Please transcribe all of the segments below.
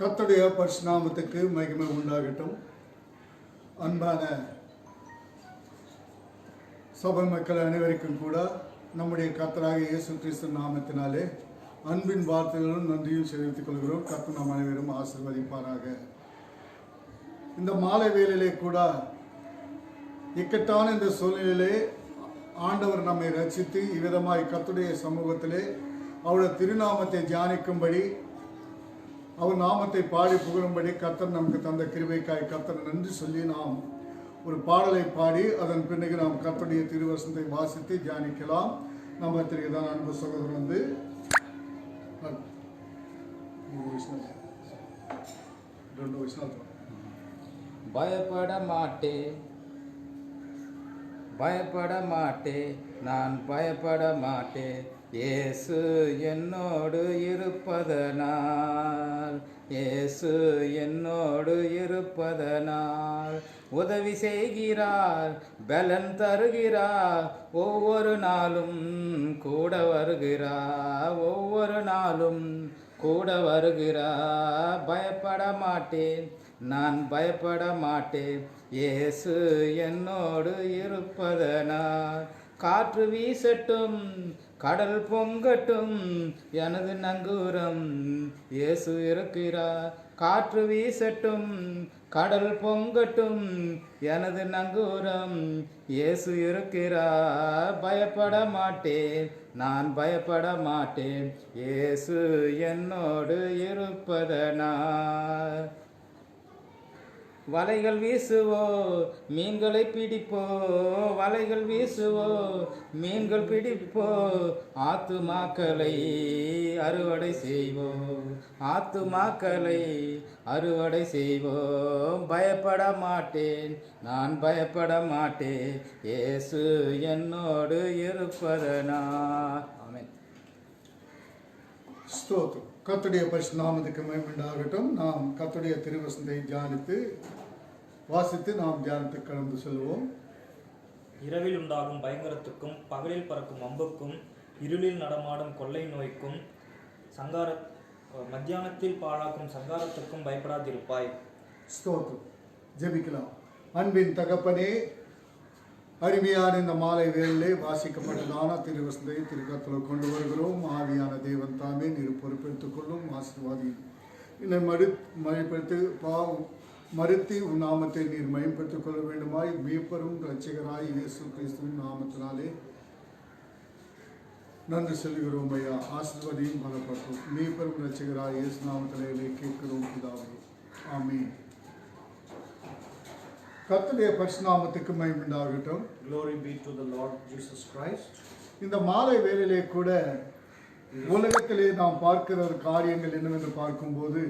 கர்த்தருடைய பரிசுநாமத்துக்கு மகிமை உண்டாகட்டும். அன்பான சபை மக்கள் அனைவருக்கும் கூட நம்முடைய கர்த்தராகிய இயேசு கிறிஸ்து நாமத்தினாலே அன்பின் வார்த்தைகளும் நன்றியும் தெரிவித்துக் கொள்கிறோம். கர்த்தர் நம் அனைவரும் ஆசீர்வதிப்பாராக. இந்த மாலை வேளையிலே கூட இக்கட்டான இந்த சூழ்நிலையிலே ஆண்டவர் நம்மை ரட்சித்து இவ்விதமாய் கர்த்தருடைய சமூகத்திலே அவருடைய திருநாமத்தை தியானிக்கும்படி அவர் நாமத்தை பாடி புகழும்படி கர்த்தர் நமக்கு தந்த கிருபைக்காய் கர்த்தர் நன்றி சொல்லி நாம் ஒரு பாடலை பாடி அதன் பிறகு நாம் கர்த்தருடைய திருவசனத்தை வாசித்து தியானிக்கலாம். நம்ம தான் அன்பு சகோதரர் வந்து பயப்பட மாட்டே நான் பயப்பட மாட்டே, இயேசு என்னோடு இருப்பதனால், இயேசு என்னோடு இருப்பதனால். உதவி செய்கிறார், பலன் தருகிறார், ஒவ்வொரு நாளும் கூட வருகிறார், ஒவ்வொரு நாளும் கூட வருகிறார். பயப்பட மாட்டேன் நான் பயப்பட மாட்டேன், இயேசு என்னோடு இருப்பதனால். காற்று வீசட்டும் கடல் பொங்கட்டும் எனது நங்கூரம் இயேசு இருக்கிறார். காற்று வீசட்டும் கடல் பொங்கட்டும் எனது நங்கூரம் இயேசு இருக்கிறார். பயப்பட மாட்டேன் நான் பயப்பட மாட்டேன், இயேசு என்னோடு இருப்பதனால். வலைகள் வீசுவோ மீன்களை பிடிப்போ, வலைகள் வீசுவோ மீன்கள் பிடிப்போ, ஆத்துமாக்களை அறுவடை செய்வோம், ஆத்துமாக்களை அறுவடை செய்வோம். பயப்பட மாட்டேன் நான் பயப்பட மாட்டேன், இயேசு என்னோடு இருப்பதனால். ஆமென். ஸ்தோத்திரம். கர்த்தருடைய பரிசுத்த நாமத்துக்கு மகிமை உண்டாகட்டும். நாம் கர்த்தருடைய திருவசனத்தை தியானித்து வாசித்து நாம் தியானத்துக்கு கடந்து செல்வோம். இரவில் உண்டாகும் பயங்கரத்துக்கும் பகலில் பறக்கும் அம்புக்கும் இருளில் நடமாடும் கொள்ளை நோய்க்கும் மத்தியானத்தில் பாழாக்கும் சங்காரத்துக்கும் பயப்படாதிருப்பாய். ஸ்தோத்திரம். ஜெபிக்கலாம். அன்பின் தகப்பனே, அருமையான இந்த மாலை வேளையிலே வாசிக்கப்பட்டதான திருவசனத்தை திருக்கத்தில் கொண்டு வருகிறோம். ஆவியான தேவன் தாமே நீர் பொறுப்பெடுத்துக் கொள்ளும், ஆசீர்வாதி என்னை மறுத்தி உன் நாமத்தை நீர் மயப்படுத்திக் கொள்ள வேண்டுமாய் மீட்பரும் இரட்சகராய் இயேசு கிறிஸ்துவின் நாமத்தினாலே நன்றி சொல்கிறோம் ஐயா. ஆசீர்வாதியும் பலப்பட்டோம். மீட்பரும் இரட்சகராய் இயேசு நாமத்திலே கேட்கிறோம் பிதாவே. ஆமென். கர்த்தருடைய பரிசுத்த நாமத்துக்கு மகிமை உண்டாகட்டும். Glory be to the Lord Jesus Christ. இந்த மாலை வேளையிலே கூட உலகத்திலே நாம் பார்க்கிற ஒரு காரியங்கள் என்னவென்று பார்க்கும்போது,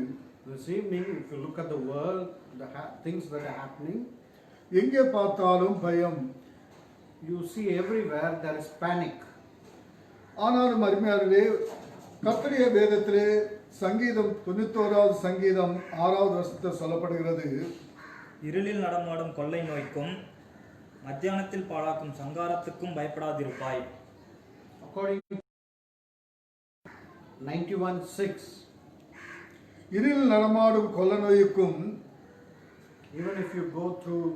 This evening, if you look at the world, the things that are happening, எங்கே பார்த்தாலும் பயம். you see everywhere there is panic. ஆனாலும் அருமையாளர்களே, கர்த்தருடைய வேதத்திலே சங்கீதம் 91வது சங்கீதம் 6வது வசனத்தில் சொல்லப்படுகிறது, இருளில் நடமாடும் கொள்ளை நோய்க்கும் மத்தியானத்தில் பாழாக்கும் சங்காரத்துக்கும் பயப்படாதிருப்பாய். According to 91:6, இருளில் நடமாடும் கொள்ள நோய்க்கும், even if you go through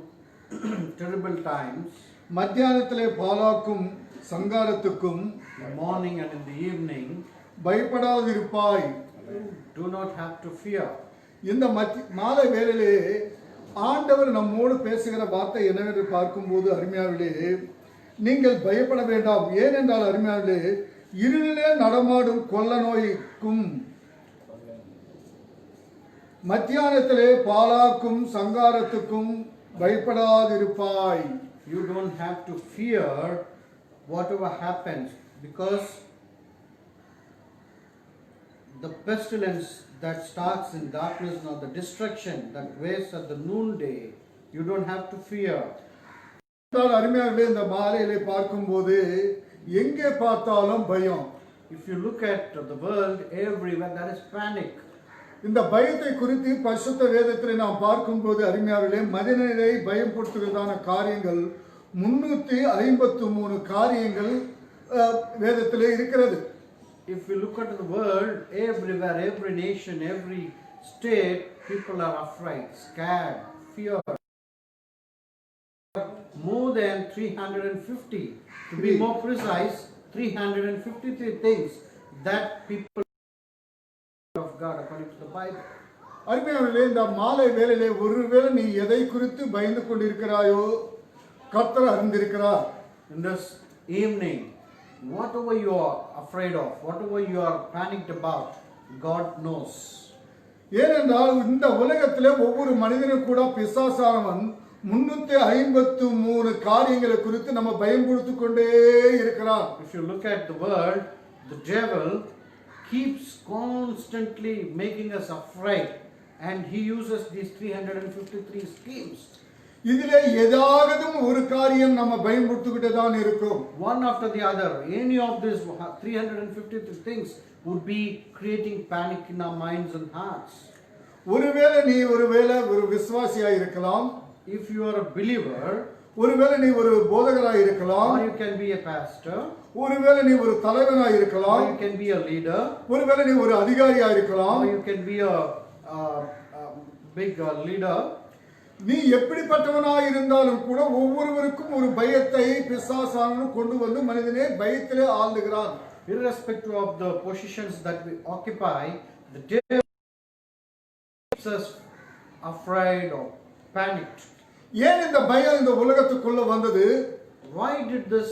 terrible times, மத்தியானத்திலே பாழாக்கும் சங்காரத்துக்கும், in the morning and in the evening, பயப்படாதிருப்பாய். do not have to fear. இந்த மாலை வேளையிலே ஆண்டவர் நம்மோடு பேசுகிற வார்த்தை என்னவென்று பார்க்கும்போது அருமையாவிலே, நீங்கள் பயப்பட வேண்டாம். ஏனென்றால் அருமையாவிலே, இருளிலே நடமாடும் கொள்ள நோய்க்கும் மத்தியானத்திலே பாழாக்கும் சங்காரத்துக்கும் பயப்படாதிருப்பாய். You don't have to fear whatever happens, because the pestilence that starts in darkness, or the destruction that wastes at the noonday, you don't have to fear. அருமையாகவே இந்த மாலையிலே பார்க்கும்போது எங்கே பார்த்தாலும் பயம். If you look at the world, everywhere there is panic. இந்த பயத்தை குறித்து பரிசுத்த வேதத்திலே நாம் பார்க்கும்போது அருமையாகவே மனிதனை பயப்படுத்துவதான காரியங்கள் 353 காரியங்கள் வேதத்திலே இருக்கிறது. If we look at the world, everywhere, every nation, every state, people are afraid, scared, feared. More than 350. To be more precise, 353 things that people of God according to the Bible. அருமையானவர்களே, இந்த மாலை வேளையிலே ஒருவேளை நீ எதை குறித்து பயந்து கொண்டிருக்கிறாயோ கர்த்தர் அறிந்திருக்கிறார். In this evening, whatever you are afraid of, whatever you are panicked about, God knows. ஏனென்றால் இந்த உலகத்திலே ஒவ்வொரு மனிதனும் கூட பிசாசானவன் 353 காரியங்களை குறித்து நம்ம பயன்படுத்திக் கொண்டே இருக்கிறான். If you look at the world, the devil keeps constantly making us afraid, and he uses these 353 schemes. இதிலே ஏதாவது ஒரு காரியம் நம்ம பயன்படுத்திக்கிட்டே தான் இருக்கும். One after the other, any of these 353 things would be creating panic in our minds and hearts. ஒருவேளை நீ ஒரு விசுவாசியா இருக்கலாம். If you are a believer, ஒருவேளை நீ ஒரு போதகராய் இருக்கலாம். or you can be a pastor, ஒருவேளை நீ ஒரு தலைவனாய் or இருக்கலாம். you can be a leader, ஒருவேளை நீ ஒரு அதிகாரியா இருக்கலாம். or you can be a big leader. நீ எப்படிப்பட்டவனாய் இருந்தாலும் கூட ஒவ்வொருவருக்கும் ஒரு பயத்தை பிசாசானவன் கொண்டு வந்து மனிதனே பயத்திலே ஆழ்ந்துகிறான். Irrespective of the positions that we occupy, the devil keeps us afraid or panicked. ஏன் இந்த பயம் இந்த உலகத்துக்குள்ள வந்தது? Why did this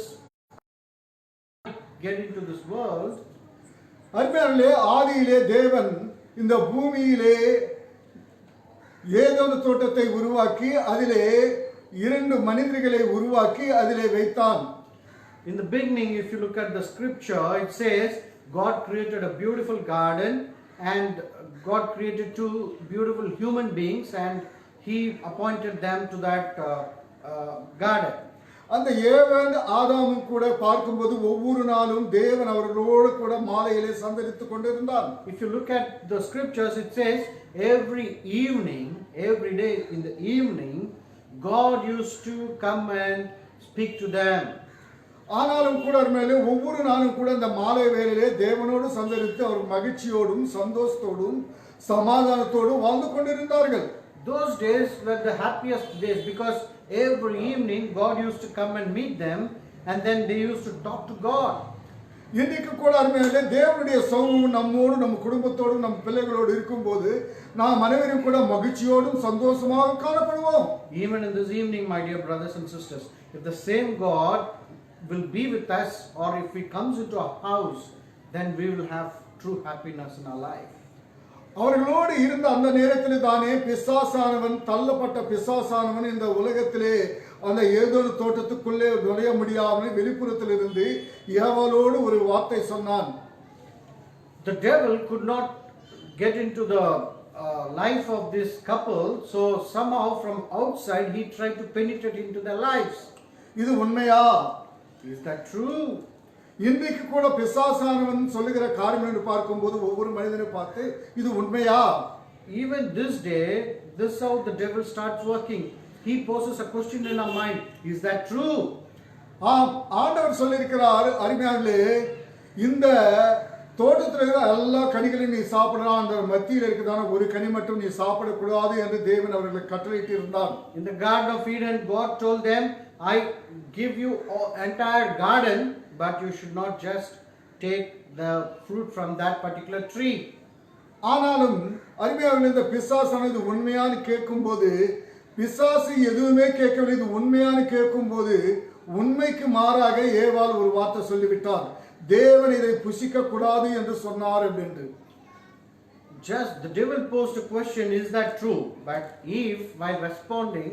get into this world? அருமையானவர்களே, ஆதியிலே தேவன் இந்த பூமியிலே ஏதோன் தோட்டத்தை உருவாக்கி அதிலே 2 மனிதர்களை உருவாக்கி அதிலே வைத்தான். In the beginning, if you look at the scripture, it says God created a beautiful garden and God created 2 beautiful human beings and He appointed them to that garden. அந்த ஏவன் ஆதாமும் கூட பார்க்கும்போது ஒவ்வொரு நாளும் தேவன் அவர்களோடு கூட மாலையிலே சந்தரித்துக் கொண்டிருந்தான். If you look at the scriptures, it says every evening, every day in the evening, God used to come and speak to them. ஆனாலும் கூட மேலே ஒவ்வொரு நாளும் கூட இந்த மாலை வேளையிலே தேவனோடு சந்தரித்து அவர் மகிழ்ச்சியோடும் சந்தோஷத்தோடும் சமாதானத்தோடும் வாழ்ந்து கொண்டிருந்தார்கள். Those days were the happiest days because every evening God used to come and meet them and then they used to talk to God. இன்னைக்கு கூட அருமையானவர்களே, தேவனுடைய சமூகம் நம்மோடு நம்ம குடும்பத்தோடும் நம்ம பிள்ளைகளோடு இருக்கும்போது நாம் அனைவரும் கூட மகிழ்ச்சியோடும் சந்தோஷமாக காணப்படுவோம். Even in this evening, my dear brothers and sisters, if the same God will be with us or if He comes into our house, then we will have true happiness in our life. அவர்களோடு இருந்த அந்த நேரத்தில் தானே பிசாசானவன் தள்ளப்பட்ட பிசாசானவன் இந்த உலகத்திலே அந்த ஏதோன் தோட்டத்துக்குள்ளே நுழைய முடியாமல் வெளிப்புறத்தில் இருந்து ஏவாளோடு ஒரு வார்த்தை சொன்னான். The devil could not get into the life of this couple, so somehow from outside he tried to penetrate into their lives. இது உண்மையா? Is that true? இன்றைக்கு கூட பிசாசானவன் சொல்லுகிற காரியம் என்று பார்க்கும்போது ஒவ்வொரு மனிதனை பார்த்து இது உண்மையா? Even this day, this is how the devil starts working. He poses a question in our mind. Is that true? ஆண்டவர் சொல்லியிருக்கிறார், அருமையானவர்களே, இந்த தோட்டத்தில் இருக்கிற எல்லா கனிகளையும் நீ சாப்பிடலாம், அந்த மத்தியில் இருக்கிறதான ஒரு கனி மட்டும் நீ சாப்பிடக்கூடாது என்று தேவன் அவர்களுக்கு கட்டளையிட்டு இருந்தார். In the Garden of Eden, God told them, I give you entire garden, but you should not just take the fruit from that particular tree. ஆனாலும் அருமையானவர்களே, இந்த பிசாசானது உண்மையானு கேட்கும்போது பிசாசு எதுவுமே கேட்கவில்லை. இது உண்மையானு கேட்கும்போது உண்மைக்கு மாறாக ஏவாள் ஒரு வார்த்தை சொல்லிவிட்டார், தேவன் இதை புசிக்க கூடாது என்று சொன்னார் என்று. Just the devil posed a question, is that true? But Eve, while responding,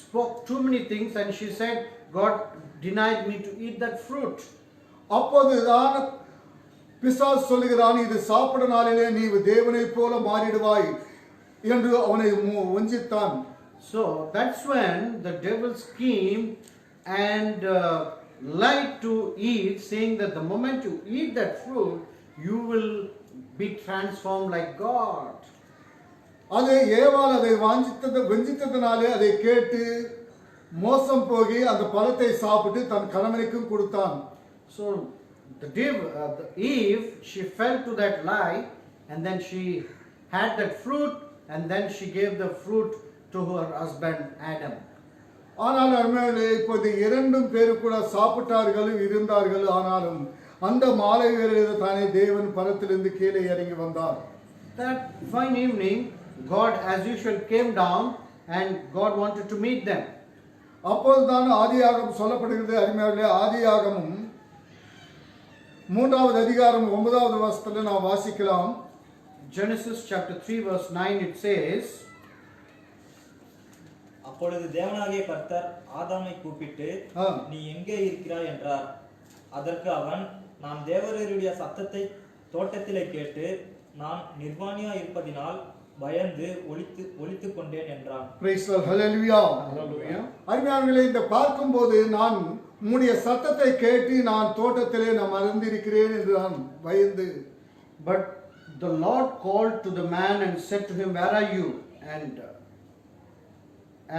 spoke too many things and she said, God denied me to eat that fruit. அப்போதுதான் பிசாசு சொல்லுகிறான், இது சாப்பிட நாளிலே நீ தேவனை போல மாறிடுவாய் என்று அவனை வஞ்சித்தான். So that's when the devil schemed and lied to Eve, saying that the moment you eat that fruit, you will be transformed like God. அது ஏவாள் அதை வஞ்சித்ததினாலே அதை கேட்டு மோசம் போகி அந்த பழத்தை சாப்பிட்டு தன் கணவனுக்கும் கொடுத்தான். So the Eve, she fell to that lie and then she had that fruit, and then she gave the fruit to her husband Adam. ஆனால் அருமையானவர்களே, இப்போது இரண்டும் பேரு கூட சாப்பிட்டார்கள் இருந்தார்கள். ஆனாலும் அந்த மாலை வேளையில் தானே தேவன் பரத்திலிருந்து கீழே இறங்கி வந்தார். That fine evening, God as usual came down and God wanted to meet them. அப்போதுதான் ஆதியாகமம் சொல்லப்படுகிறது. அருமையானவர்களே, ஆதியாகமம் 3வது அதிகாரம் 9வது வசனத்தில் நாம் வாசிக்கலாம். Genesis chapter 3 verse 9 it says, அப்பொழுது தேவனாகிய கர்த்தர் ஆதாமை கூப்பிட்டு, ஆ. நீ எங்கே இருக்கிறாய் என்றார். அதற்கு அவன், நான் தேவரீருடைய சத்தத்தை தோட்டத்திலே கேட்டு நான் நிர்வாணியா இருப்பதினால் பயந்து ஒளித்துக் கொண்டேன் என்றான். Praise the Lord. Hallelujah. hallelujah. அருமையானவர்களே, இந்த பார்க்கும்போது நான் உம்முடைய சத்தத்தை கேட்டு நான் தோட்டத்திலே நான் மறந்திருக்கிறேன் என்று நான் பயந்து. But the Lord called to the man and said to him, where are you?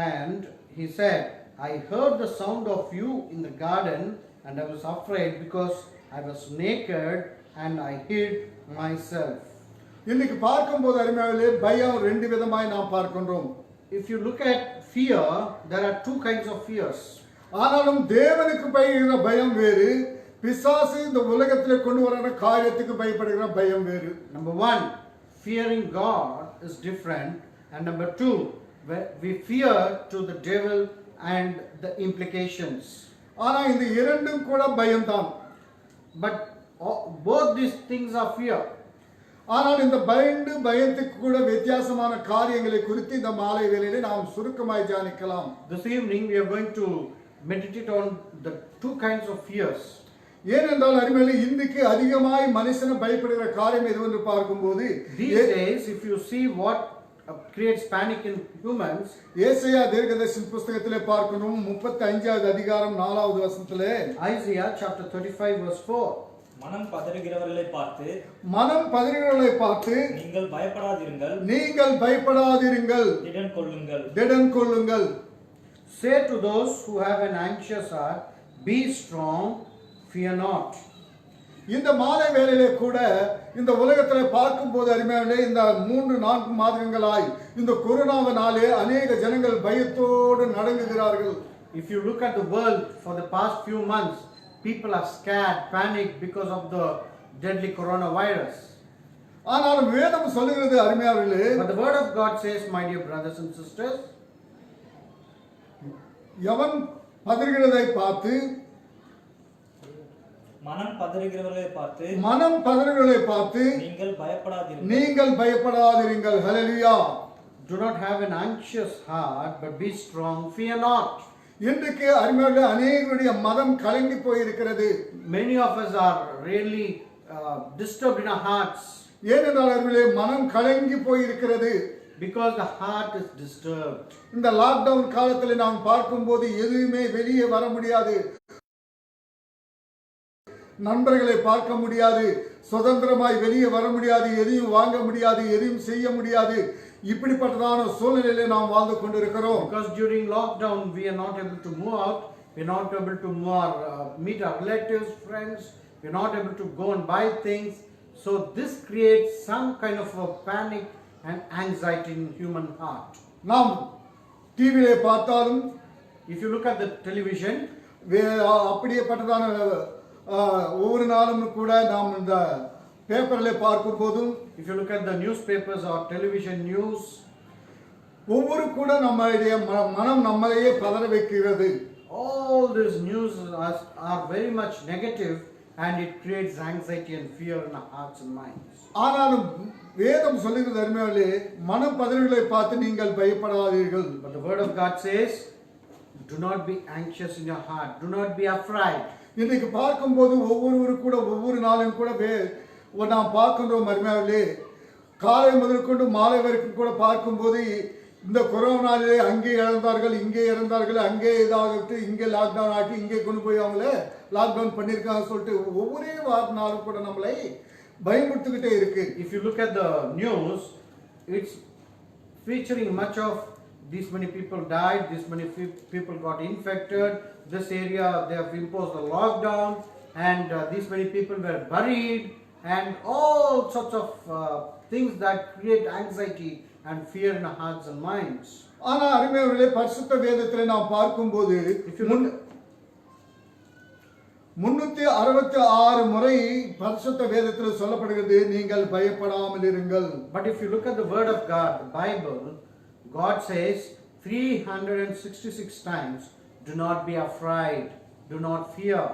And he said, I heard the sound of you in the garden, and I was afraid because I was naked and I hid myself. இன்னைக்கு பார்க்கும்போது அருமையானவர்களே, பயம் ரெண்டு விதமாய் நாம் பார்க்கின்றோம். If you look at fear, there are two kinds of fears. ஆனாலும் தேவனுக்கு பயப்படுகிற பயம் வேறு, பிசாசு இந்த உலகத்திலே கொண்டு வர காரியத்துக்கு பயப்படுகிற பயம் வேறு. Number one, fearing God is different, and number two, we fear to the devil and the implications. ஆனா இந்த இரண்டும் கூட பயம்தான். But both these things are fear. ஆனால் இந்த பயத்துக்கு கூட வித்தியாசமான காரியங்களை குறித்து இந்த மாலை வேளையிலே நாம் சுருக்கமாய் தியானிக்கலாம். This evening we are going to meditate on the two kinds of fears. ஏனென்றால் அருமையிலே, இன்றைக்கு அதிகமாய் மனுஷனை பயப்படுகிற காரியம் எது என்று பார்க்கும்போது, These days, if you see what creates panic in humans, ஏசாயா தீர்க்கதரிசன புத்தகத்திலே பார்க்கணும் 35வது அதிகாரம் 4வது வசனத்திலே, Isaiah chapter 35 verse 4. மனம் பதறுகிறவர்களை பார்த்து நீங்கள் பயப்படாதிருங்கள், திடன் கொள்ளுங்கள். Say to those who have an anxious heart, be strong, fear not. இந்த மாலை வேளையிலே கூட இந்த உலகத்திலே பார்க்கும்போது அருமையானவர்களே, இந்த 3-4 மாதங்களாய் இந்த கொரோனாவினாலே அநேக ஜனங்கள் பயத்தோடு நடுங்குகிறார்கள். If you look at the world for the past few months, people are scared, panicked because of the deadly coronavirus. ஆனாலும் வேதம் சொல்லுகிறது அருமையானவர்களே, But the word of God says, my dear brothers and sisters, எவன் பதறுகிறதை பார்த்து மனம் பதறுகிறதை பார்த்து நீங்கள் பயப்படாதிருங்கள். ஹல்லேலூயா. do not have an anxious heart, but be strong, fear not. இன்றைக்கு அருமையானவர்களே, அநேகருடைய மனம் கலங்கி போயிருக்கிறது. Many of us are really disturbed in our hearts. ஏனென்றால் அருமையானவர்களே, மனம் கலங்கி போயிருக்கிறது. Because the heart is disturbed. இந்த லாக்டவுன் காலத்தில் நாம் பார்க்கும்போது எதுவுமே வெளியே வர முடியாது, நண்பர்களை பார்க்க முடியாது, சுதந்திரமாய் வெளியே வர முடியாது, எதையும் வாங்க முடியாது, எதையும் செய்ய முடியாது. இப்படிப்பட்டதான சூழ்நிலையிலே நாம் வாழ்ந்து கொண்டிருக்கிறோம். Because during lockdown we are not able to move out, we are not able to meet our relatives, friends, we are not able to go and buy things. So this creates some kind of a panic and anxiety in human heart. நாம் டிவியிலே பார்த்தாலும், if you look at the television, அப்படியேப்பட்டதான ஒவ்வொரு நாளும் கூட நாம் இந்த பேப்பர்ல பார்க்கும் போதும், if you look at the newspapers or television news, ஒவ்வொரு கூட நம்மளுடைய மனம் நம்மளையே பதற வைக்கிறது. all these news are very much negative and it creates anxiety and fear in our hearts and minds. ஆனாலும் வேதம் சொல்லுகிறது அருமையானவர்களே, மனம் பதறுகளை பார்த்து நீங்கள் பயப்படாதீர்கள். But the word of God says, do not be anxious in your heart, do not be afraid. இன்னைக்கு பார்க்கும்போது ஒவ்வொருவரும் கூட ஒவ்வொரு நாளும் கூட நாம் பார்க்கின்றோம் அருமையானவர்களே, காலை முதற்கொண்டு மாலை வரைக்கும் கூட பார்க்கும்போது இந்த கொரோனாலே அங்கே இறந்தார்கள், இங்கே இறந்தார்கள், அங்கே இதாகிட்டு, இங்கே லாக்டவுன் ஆகி இங்கே கொண்டு போய் அவங்கள லாக்டவுன் பண்ணியிருக்காங்க சொல்லிட்டு ஒவ்வொரு நாளும் கூட நம்மளை பயமுறுத்துக்கிட்டே இருக்கு. If you look at the news, it's featuring much of these many people died, this many people got infected, this area they have imposed a lockdown, and these many people were buried, and all sorts of things that create anxiety and fear in our hearts and minds. ஆனா அருமையானவர்களே, பரிசுத்த வேதத்திலே நாம் பார்க்கும்போது If you look 366 முறை பரிசுத்த வேதத்தில் சொல்லப்படுகிறது, நீங்கள் பயப்படாமல் இருங்கள். But if you look at the word of God, the Bible, God says 366 times, do not be afraid, do not fear.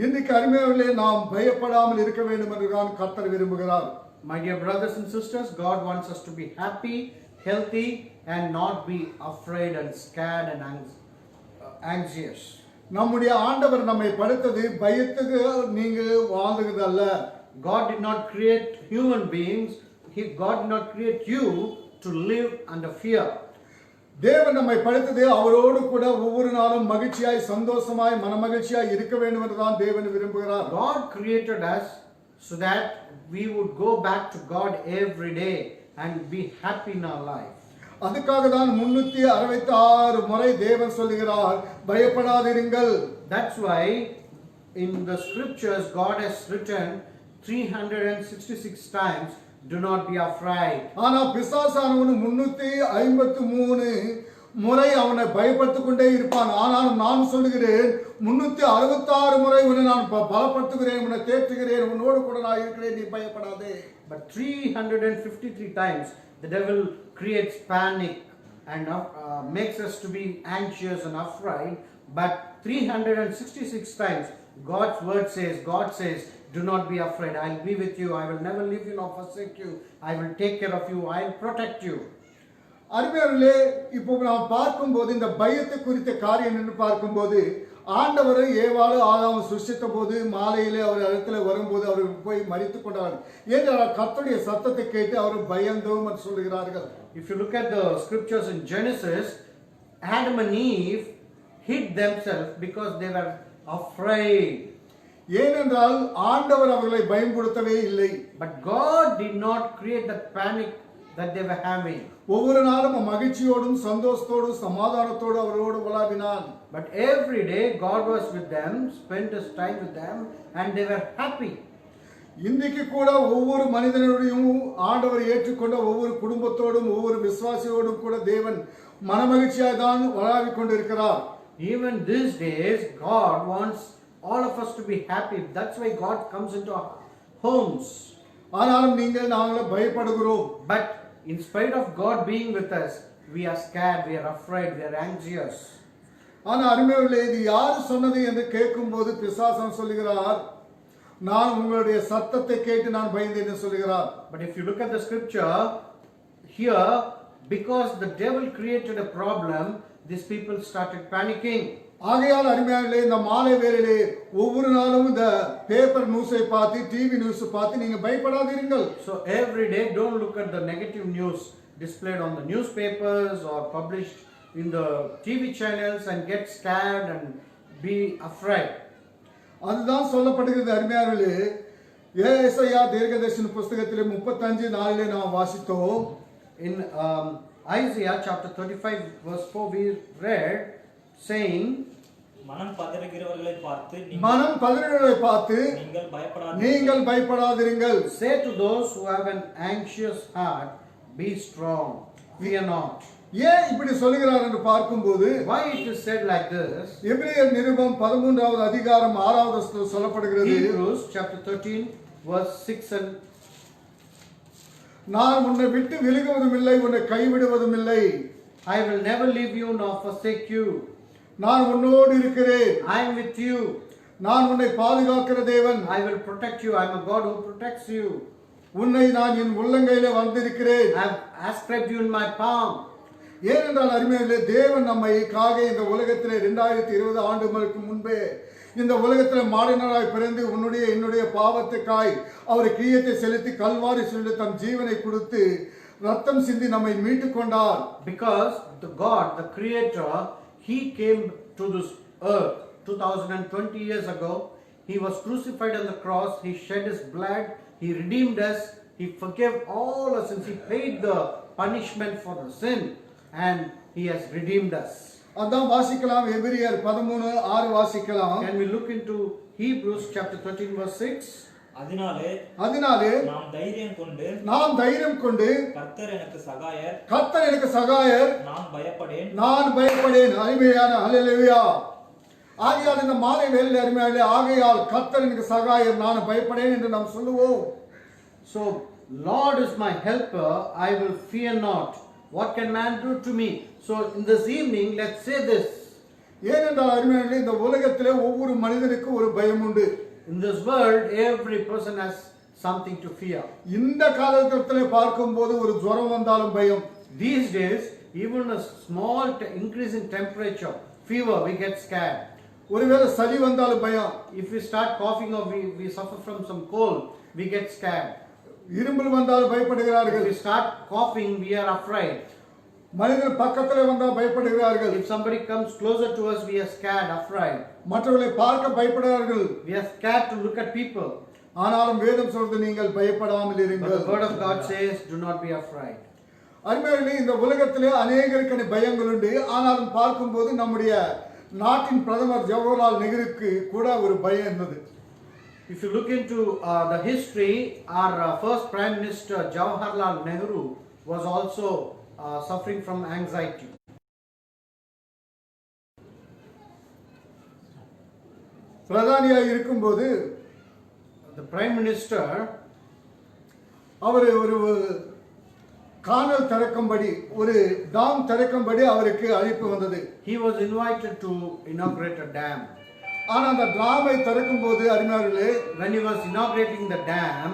இன்னைக்கு அருமையானவர்களே, நாம் பயப்படாமல் இருக்க வேண்டும் என்று தான் கர்த்தர் விரும்புகிறார். My dear brothers and sisters, God wants us to be happy, healthy, and not be afraid and scared and anxious. நம்முடைய ஆண்டவர் நம்மை படைத்தது பயத்துக்கு நீங்க வாழ்ந்தது அல்ல. God did not create human beings. God did not create you to live under fear. தேவன் நம்மை படைத்தது அவரோடு கூட ஒவ்வொரு நாளும் மகிழ்ச்சியாய் சந்தோஷமாய் மனமகிழ்ச்சியாய் இருக்க வேண்டும் என்றுதான் தேவன் விரும்புகிறார். God created us so that we would go back to God every day and be happy in our life. அதுக்காக தான் 366 முறை தேவன் சொல்லுகிறார், பயப்படாதிருங்கள். That's why in the scriptures God has written 366 times, do not be afraid. ஆனா பிசாசானவன் 353 முறை அவனை பயப்படுத்திக் கொண்டே இருப்பான். ஆனால் நான் சொல்லுகிறேன், 366 முறை உன்னை நான் பலப்படுத்துகிறேன், உன்னை தேற்றுகிறேன், உன்னோடு கூட நான் இருக்கிறேன், நீ பயப்படாதே. But 353 times the devil creates panic and makes us to be anxious and afraid. But 366 times God's word says, God says, do not be afraid. I will be with you. I will never leave you nor forsake you. I will take care of you. I will protect you. அருமையானவர்களே, இப்போ நாம் பார்க்கும்போது இந்த பயத்தை குறித்த காரியம் என்று பார்க்கும்போது, ஆண்டவர் ஏவாளு ஆதாம் சிருஷ்டித்த போது மாலையிலே அவர் இடத்துல வரும்போது அவர்கள் போய் மரித்துக் கொண்டார்கள். ஏனென்றால் கர்த்தருடைய சத்தத்தை கேட்டு அவர் பயந்தோம் என்று சொல்கிறார்கள். If you look at the scriptures in Genesis, Adam and Eve hid themselves because they were afraid. ஏனென்றால் ஆண்டவர் அவர்களை பயன்படுத்தவே இல்லை. But God did not create that panic that they were having. ஒவ்வொரு நாளும் மகிழ்ச்சியோடும் சந்தோஷத்தோடும் சமாதானத்தோடு அவரோடு உலாவினான். But every day God was with them, spent his time with them, and they were happy. இன்றைக்கு கூட ஒவ்வொரு மனிதனுடையும் ஆண்டவர் ஏற்றுக்கொண்ட ஒவ்வொரு குடும்பத்தோடும் ஒவ்வொரு விசுவாசியோடும் கூட தேவன் மனமகிழ்ச்சியாக தான் உலாவிக் கொண்டிருக்கிறார். Even these days God wants all of us to be happy. That's why God comes into our homes. ஆனாலும் நாங்கள் பயப்படுகிறோம். But in spite of God being with us, we are scared, we are afraid, we are anxious. ஆனால் அருமையானவர்களே, இது யார் சொன்னது என்று கேட்கும்போது பிசாசன் சொல்லுகிறார், நான் உங்களுடைய சத்தத்தை கேட்டு நான் பயந்தேன் என்று சொல்லுகிறார். But if you look at the scripture here, because the devil created a problem, these people started panicking. ஆகையால் அருமையானவர்களே, இந்த மாலை வேளையிலே ஒவ்வொரு நாளும் இந்த பேப்பர் நியூஸை பார்த்து டிவி நியூஸ் பார்த்து நீங்க பயப்படாதீர்கள். So every day don't look at the negative news displayed on the newspapers or published in the TV channels and get scared and be afraid. அதுதான் சொல்லப்படுகிறது அருமையானவர்களே. ஏசாயா தீர்க்கதரிசன புத்தகத்திலே 35:4 நாம் வாசித்தோம். In Isaiah chapter 35 verse 4 we read saying, மனம் பதறுகிறவர்களை பார்த்து நீங்கள் பயப்படாதிருங்கள். say to those who have an anxious heart, be strong, fear not. ஏன் இப்படி சொல்லுகிறார் என்று பார்க்கும்போது, Why it is said like this? எபிரேயர் நிருபம் 13வது அதிகாரம் 6வது வசனத்தில் சொல்லப்படுகிறது, Hebrews chapter 13 verse 6 and நான் உன்னை விட்டு விலகுவதும் இல்லை, உன்னை கைவிடுவதும் இல்லை. I will never leave you nor forsake you. நான் உன்னோடு இருக்கிறேன். I am with you. நான் உன்னை பாதுகாக்கிற தேவன். I will protect you. I am a God who protects you. உன்னை நான் என் உள்ளங்கையிலே வந்திருக்கிறேன். I have ascribed you in my palm. ஏனென்றால் அருமையானவர்களே, தேவன் நம்மைக்காக இந்த உலகத்திலே 2020 ஆண்டுகளுக்கு முன்பே இந்த உலகத்தில் மாடினராய் பிறந்து உன்னுடைய என்னுடைய பாவத்துக்காய் அவர் கிரியத்தை செலுத்தி கல்வாரி சிலுவையில் தன் ஜீவனை கொடுத்து ரத்தம் சிந்தி நம்மை மீட்டுக் கொண்டார். Because the God, the Creator, He came to this earth 2020 years ago. He was crucified on the cross. He shed His blood. He redeemed us. He forgave all our sins. He paid the punishment for the sin, and He has redeemed us. அதான் வாசிக்கலாம். எபிரேயர் 13:6 வாசிக்கலாம். Can we look into Hebrews chapter 13 verse 6? அதனாலே நாம் தைரியம் கொண்டு கர்த்தர் எனக்கு சகாயர் நான் பயப்படேன். அருமையான ஹல்லேலூயா. ஆகையால் இந்த மாலை வேளையில் அருமையாலே ஆகையால் கர்த்தர் எனக்கு சகாயர் நான் பயப்படேன் என்று நாம் சொல்லுவோம். So, Lord is my helper, I will fear not. What can man do to me? So, in this evening, let's say this. ஏனென்றால் அருமையாலே இந்த உலகத்திலே ஒவ்வொரு மனிதனுக்கும் ஒரு பயம் உண்டு. In this world, every person has something to fear. இந்த காலகட்டத்திலே பார்க்கும்போது ஒரு ஜுரம் வந்தாலும் பயம். These days, even a small increase in temperature, fever, we get scared. ஒருவேளை சளி வந்தாலும் பயம். If we start coughing or we suffer from some cold, we get scared. இருமல் வந்தாலும் If பயப்படுகிறார்கள். we start coughing, we are afraid. மனிதர் பக்கத்திலே வந்தால் பயப்படுகிறார்கள். If somebody comes closer to us, we are scared, afraid. மற்றவர்களை பார்க்க பயப்படுகிறார்கள். We are scared to look at people. ஆனாலும் வேதம் சொல்றது நீங்கள் பயப்படாமல் But இருங்கள். the word of God says, do not be afraid. அருமையானவர்களே, இந்த உலகத்திலே அநேகருக்கு பயங்கள் உண்டு. ஆனாலும் பார்க்கும்போது நம்முடைய நாட்டின் பிரதமர் ஜவஹர்லால் நேருவுக்கு கூட ஒரு பயம் இருந்தது. If you look into the history, our first Prime Minister Jawaharlal Nehru was also suffering from anxiety. பிரதானியாக இருக்கும்போது The Prime Minister, அவர் ஒரு கானல் திறக்கும்படி ஒரு டாம் திறக்கும்படி அவருக்கு அழைப்பு வந்தது. he was invited to inaugurate a dam. ஆனா அந்த டாமை திறக்கும்போது அருமையானவர்களே, When he was inaugurating the dam,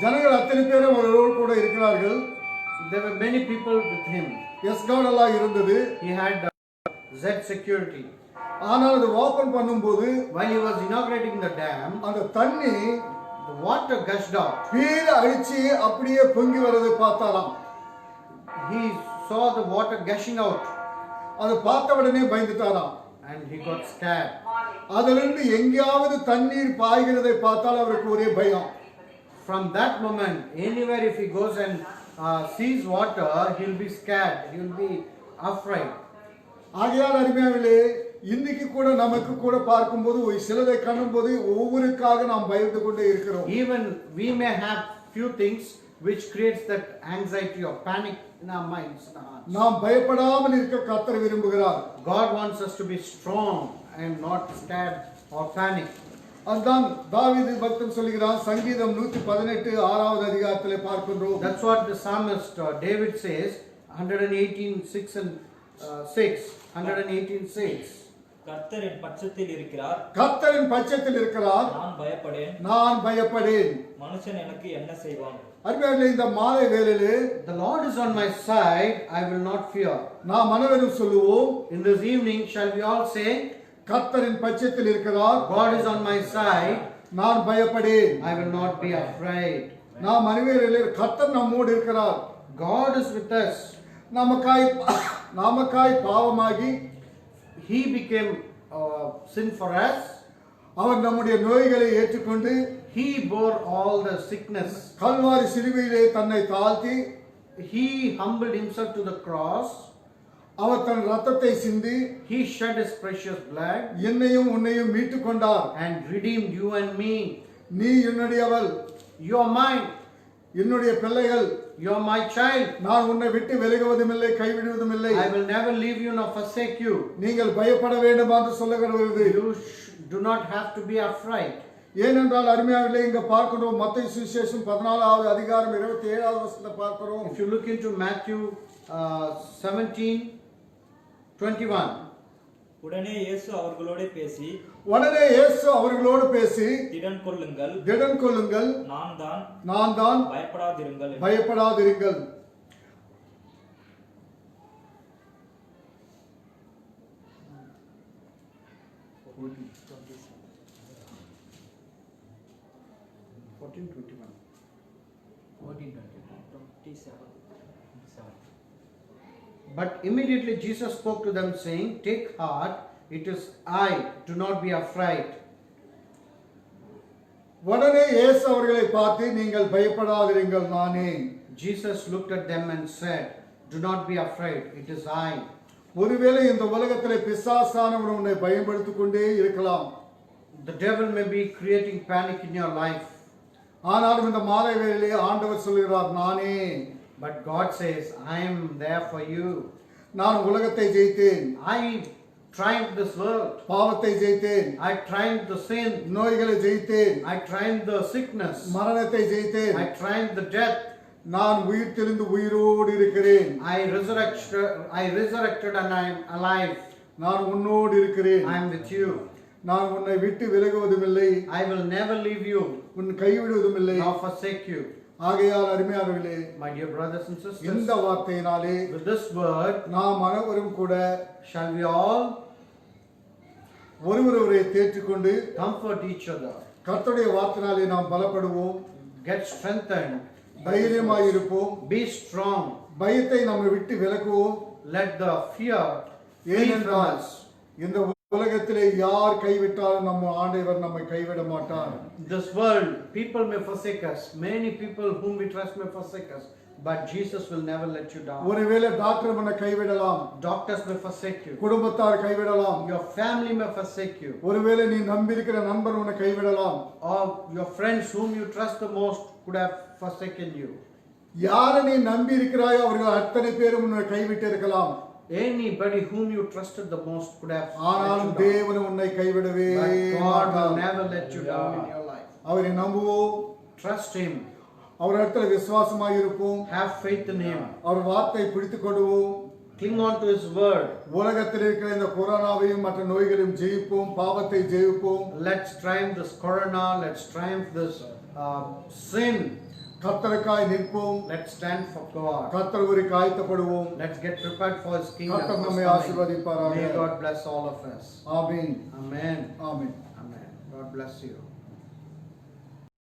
ஜனங்கள் அத்தனை பேரும் அவரோடு கூட இருக்கிறார்கள். there were many people with him. Escort எல்லாம் இருந்தது. He had Z security. ஆனால் அது ஓபன் பண்ணும்போது While he was inaugurating the dam, அந்த தண்ணி the water gushed out. கீழே அடிச்சு அப்படியே பொங்கி வரதை பார்த்தாராம். He saw the water gushing out அதை பார்த்த உடனே பயந்துட்டாராம். and he got scared. அதிலிருந்து எங்கேயாவது தண்ணீர் பாய்கிறதை பார்த்தால் அவருக்கு ஒரே பயம். From that moment, anywhere if he goes and sees water, he'll be scared, he'll be afraid. ஆகையால் அருமையானவர்களே, இன்னைக்கு கூட நமக்கு கூட பார்க்கும்போது ஒரு சிலதை காணும்போது ஒவ்வொருக்காக நாம் பயந்து கொண்டே இருக்கிறோம். Even we may have few things which creates that anxiety or panic in our minds. நாம் பயப்படாமல் இருக்க கர்த்தர் விரும்புகிறார். God wants us to be strong and not scared or panic. அதுதான் தாவீது பக்தன் சொல்கிறான். சங்கீதம் 118 6வது அதிகாரத்திலே பார்க்கிறோம். That's what the psalmist David says, 118:6 and 6. 118:6. கர்த்தரின் பட்சத்தில் இருக்கிறார், கர்த்தரின் பட்சத்தில் இருக்கிறார், நான் பயப்படேன். மனுஷன் எனக்கு என்ன செய்வான்? அருமையானவர்களே, இந்த மாலை வேளையிலே The Lord is on my side, I will not fear. நாம் அனைவரும் சொல்லுவோம், In this evening shall we all say, கர்த்தரின் பட்சத்தில் இருக்கிறார், God is on my side, நான் பயப்படேன். I will not be afraid. நாம் அனைவரும் கர்த்தர் நம்மோடு இருக்கிறார். God is with us. நமக்காய் பாவமாகி He became sin for us. அவர் நம்முடைய நோய்களை ஏற்றுக்கொண்டு He bore all the sickness. Kalvari சிலுவையிலே தன்னை தாழ்த்தி He humbled himself to the cross. அவர் தன் ரத்தத்தை சிந்தி He shed his precious blood என்னையும் உன்னையும் மீட்டுக் கொண்டார். and redeemed you and me. நீ என்னுடையவள், You are mine. என்னுடைய பிள்ளைகள், You are my child. நான் உன்னை விட்டு விலகுவதும் இல்லை, கைவிடுவதும் இல்லை. I will never leave you nor forsake you. நீங்கள் பயப்பட வேண்டும் என்று சொல்லுகிறது. You do not have to be afraid. ஏனென்றால் அருமையானவர்களே, இங்க பார்க்கிறோம் மத்தேயு சுவிசேஷம் 14வது அதிகாரம் 27வது வசனத்தை பார்க்கிறோம். If you look into Matthew 17:21. உடனே இயேசு அவர்களோடு பேசி திடன் கொள்ளுங்கள், நான் தான், பயப்படாதிருங்கள். But immediately Jesus spoke to them, saying, Take heart, it is I, do not be afraid. உடனே இயேசு அவர்களை பார்த்து, நீங்கள் பயப்படாதிருங்கள், நானே. Jesus looked at them and said, Do not be afraid, it is I. ஒருவேளை இந்த உலகத்திலே பிசாசானவன் உன்னை பயன்படுத்திக் கொண்டே இருக்கலாம். The devil may be creating panic in your life. ஆனாலும் இந்த மாலை வேளையிலே ஆண்டவர் சொல்கிறார், நானே, But God says, I am there for you. நான் உலகத்தை ஜெயித்தேன், I triumphed this world. பாவத்தை ஜெயித்தேன், I triumphed the sin. நோய்களை ஜெயித்தேன், I triumphed the sickness. மரணத்தை ஜெயித்தேன், I triumphed the death. நான் உயிர்த்தெழுந்து உயிரோடு இருக்கிறேன், I resurrected and I am alive. நான் உன்னோடு இருக்கிறேன், I am with you. நான் உன்னை விட்டு விலகுவதும் இல்லை, I will never leave you உன் கைவிடுவதும் இல்லை. nor forsake you. ஆகையால் அருமையானவர்களே, My dear brothers and இந்த sisters, வார்த்தையினாலே with this word, நாம் அனைவரும் கூட shall we all ஒருவரை தேற்றிக்கொண்டு comfort each other, கர்த்தருடைய வார்த்தையினாலே நாம் பலப்படுவோம், get strengthened, தைரியமாய் இருப்போம், be strong, பயத்தை நம்மை விட்டு விலக்குவோம். let the fear flee from ஏனென்றால் us. இந்த உலகத்திலே யார் கைவிட்டாலும் நம்ம ஆண்டவர் நம்மை கைவிட மாட்டார். This world, people may forsake us, many people whom we trust may forsake us, but Jesus will never let you down. ஒருவேளை டாக்டர் உன்னை கைவிடலாம், Doctors may forsake you, குடும்பத்தார் கைவிடலாம், your family may forsake you, ஒருவேளை நீ நம்பியிருக்கிற நண்பர் உன்னை கைவிடலாம், or your friends whom you trust the most could have forsaken you. யாரை நீ நம்பி இருக்கிறாயோ அவர்கள் அத்தனை பேரும் உன்னை கைவிட்டு இருக்கலாம். Anybody whom you trusted the most could have let ஆனாலும் you down. தேவன் உன்னை கைவிடவே But God will மாட்டார். never let you down in your life. அவரை நம்புவோம், Trust Him, அவர் இடத்துல விசுவாசமாய் இருப்போம், have faith in Him, அவர் வார்த்தை பிடித்துக் கொள்வோம். cling on to His word. உலகத்தில் இருக்கிற இந்த கொரோனாவையும் மற்ற நோய்களையும் ஜெயிப்போம், பாவத்தை ஜெயிப்போம். Let's triumph this corona, let's triumph this sin. கர்த்தருக்காய் நிற்போம், Let's stand for God. கர்த்தர் ஒரு காய்த்தப்படுவோம். Let's get prepared for His kingdom. கர்த்தர் His நம்மை coming. ஆசீர்வதிப்பாராக. May God bless all of us. Amen, Amen. Amen. Amen. God bless you.